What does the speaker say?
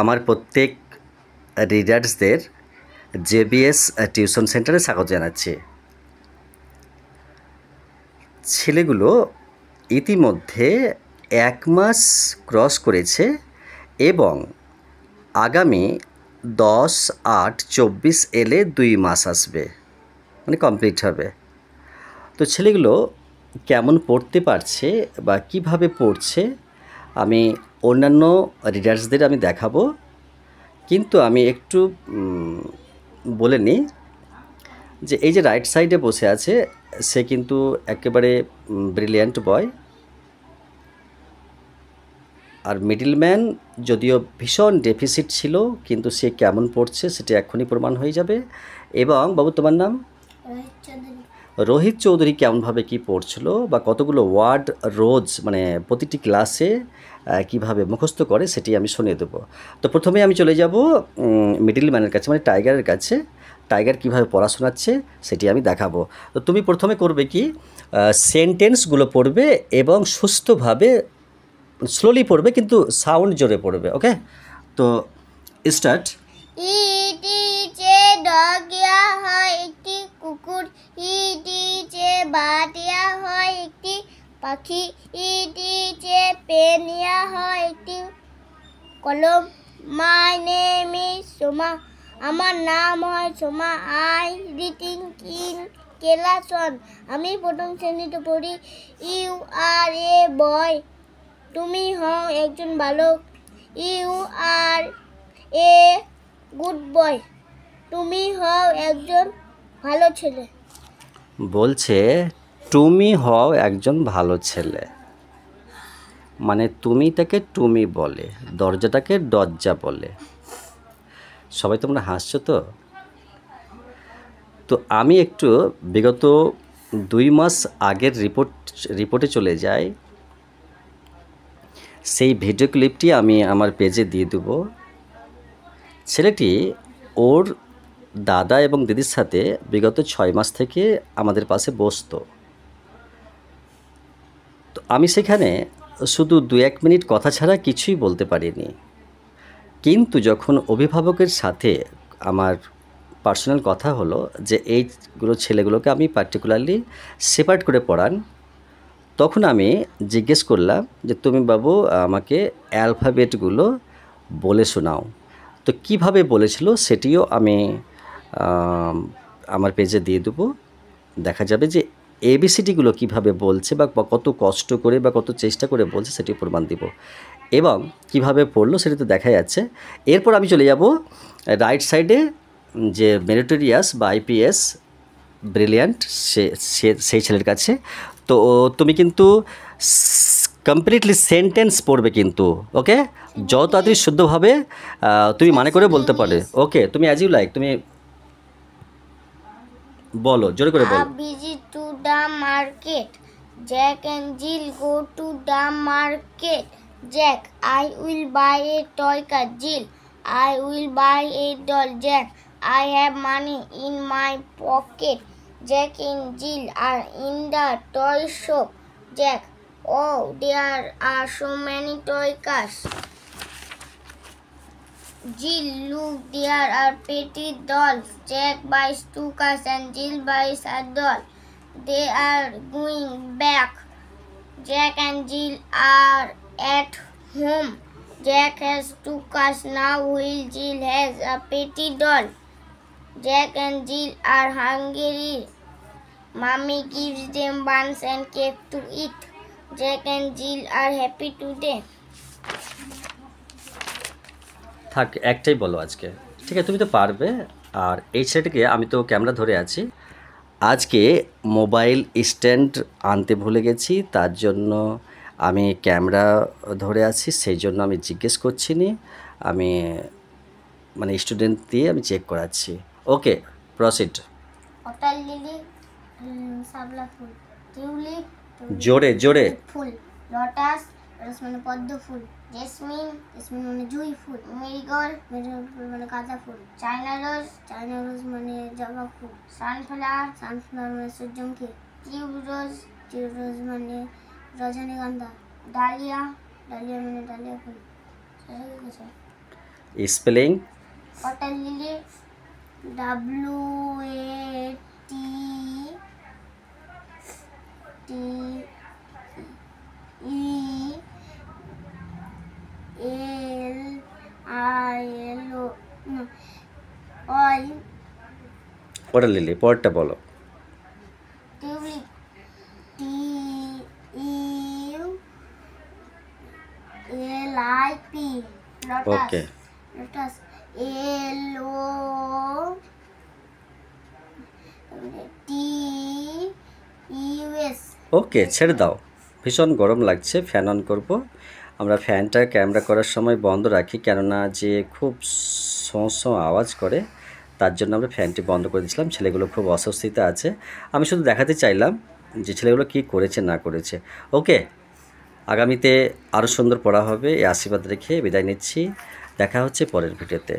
আমার প্রত্যেক রিডার্সদের JBS tuition সেন্টারে স্বাগত জানাচ্ছি। ছেলেগুলো ইতিমধ্যে 1 মাস ক্রস করেছে এবং আগামী 10/8/24 এলে 2 মাস আসবে, মানে কমপ্লিট হবে। তো ছেলেগুলো কেমন পড়তে পারছে বা কিভাবে পড়ছে আমি অন্যান্য রিডার্সদের আমি দেখাবো, কিন্তু আমি একটু বলে নিই যে এই যে রাইট সাইডে বসে আছে সে কিন্তু একেবারে ব্রিলিয়ান্ট বয়, আর মিডলম্যান যদিও ভীষণ ডেফিসিট ছিল, কিন্তু সে কেমন পড়ছে সেটা এক্ষুনি প্রমাণ হয়ে যাবে। এবং বাবু তোমার নাম? রোহিত চৌধুরী কেমনভাবে কি পড়ছিল বা কতগুলো ওয়ার্ড রোজ মানে প্রতিটি ক্লাসে কিভাবে মুখস্থ করে সেটি আমি শুনিয়ে দেবো। তো প্রথমে আমি চলে যাব মিডলম্যানের কাছে, মানে টাইগারের কাছে। টাইগার কিভাবে পড়া শোনাচ্ছে সেটি আমি দেখাবো। তো তুমি প্রথমে করবে কি, সেন্টেন্সগুলো পড়বে এবং সুস্থভাবে স্লোলি পড়বে, কিন্তু সাউন্ড জোরে পড়বে। ওকে, তো স্টার্ট। ইটিচে ডগিয়া হয় একটি কুকুর, ইটিচে বাটিয়া হয় একটি পাখি, ইটিচে পেনিয়া হয় একটি কলম। মাই নেম ইজ সোমা, আমার নাম হয় Soma. I reading in class 1, আমি প্রথম শ্রেণীতে পড়ি। ইউ আর এ বয়, তুমি হও একজন বালক। You R a good boy, তুমি হও একজন ভালো ছেলে। বলছে তুমি হও একজন ভালো ছেলে, মানে তুমিটাকে তুমি বলে, দরজাটাকে দরজা বলে। সবাই তোমরা হাসছো তো? তো আমি একটু বিগত 2 মাস আগের রিপোর্টে চলে যাই। সেই ভিডিও ক্লিপটি আমি আমার পেজে দিয়ে দেবো। ছেলেটি ওর দাদা এবং দিদির সাথে বিগত 6 মাস থেকে আমাদের পাশে বসতো। তো আমি সেখানে শুধু 2-1 মিনিট কথা ছাড়া কিছুই বলতে পারিনি, কিন্তু যখন অভিভাবকের সাথে আমার পার্সোনাল কথা হলো যে এইগুলো ছেলেগুলোকে আমি পার্টিকুলারলি সেপারেট করে পড়ান, তখন আমি জিজ্ঞেস করলাম যে তুমি বাবু আমাকে অ্যালফাবেটগুলো বলে শোনাও। তো কিভাবে বলেছিল সেটিও আমি আমার পেজে দিয়ে দেবো। দেখা যাবে যে এবিসিডিগুলো কীভাবে বলছে বা কত কষ্ট করে বা কত চেষ্টা করে বলছে সেটি প্রমাণ দিব, এবং কিভাবে পড়লো সেটি তো দেখা যাচ্ছে। এরপর আমি চলে যাব রাইট সাইডে যে মেরিটোরিয়াস বা আইপিএস ব্রিলিয়ান্ট সেই ছেলের কাছে। তো তুমি কিন্তু কমপ্লিটলি সেন্টেন্স পড়বে কিন্তু, ওকে? যত তাড়াতাড়ি শুদ্ধভাবে তুমি মানে করে বলতে পারে। ওকে, তুমি অ্যাজ ইউ লাইক, তুমি বলো, জোরে করে বলো। visit to the market, Jack and Jill go to the market. Jack, I will buy a toy car. Jill, I will buy a doll. Jack, I have money in my pocket. Jack and Jill are in the toy shop. Jack, oh, there are so many toy cars. Jill, look, there are pretty dolls. Jack buys 2 cars and Jill buys a doll. They are going back. Jack and Jill are at home. Jack has 2 cars now while Jill has a pretty doll. Jack and Jill are hungry. Mommy gives them buns and cake to eat. Jack and Jill are happy today. থাক, একটাই বলো আজকে, ঠিক আছে? তুমি তো পারবে। আর এই ছেলেটিকে আমি তো ক্যামেরা ধরে আছি, আজকে মোবাইল স্ট্যান্ড আনতে ভুলে গেছি, তার জন্য আমি ক্যামেরা ধরে আছি, সেই জন্য আমি জিজ্ঞেস করছি নি, আমি মানে স্টুডেন্ট দিয়ে আমি চেক করাচ্ছি। ওকে, প্রসিড। পটাল লিলি, শাপলা ফুল। টিউলিপ, জোরে জোরে। ফুল। লোটাস, লোটাস মানে পদ্ম ফুল। জেসমিন, জেসমিন মানে জুঁই ফুল। মেরিগোল্ড, মেরিগোল্ড ফুল মানে গাঁদা ফুল। চায়না রোজ, চায়না রোজ মানে জবা ফুল। সানফ্লাওয়ার, সানফ্লাওয়ার মানে সূর্যমুখী। টিউব রোজ, টিউব রোজ মানে রজনীগন্ধা। ডালিয়া, ডালিয়া মানে ডালিয়া ফুল। Spelling water lily WATERLILY water lily, পরেরটা বলো। Tulip TEULIP okay, lotus LOTUS okay, ছেড়ে দাও, ভীষণ গরম লাগছে, ফ্যান অন করব। আমরা ফ্যানটা ক্যামেরা করার সময় বন্ধ রাখি, কেননা যে খুব শোঁ আওয়াজ করে, তার জন্য আমরা ফ্যানটি বন্ধ করে দিয়েছিলাম। ছেলেগুলো খুব অস্বস্তিতে আছে, আমি শুধু দেখাতে চাইলাম যে ছেলেগুলো কী করেছে না করেছে। ওকে, আগামীতে আরও সুন্দর পড়া হবে, এই আশীর্বাদ রেখে বিদায় নিচ্ছি। দেখা হচ্ছে পরের ভিডিওতে।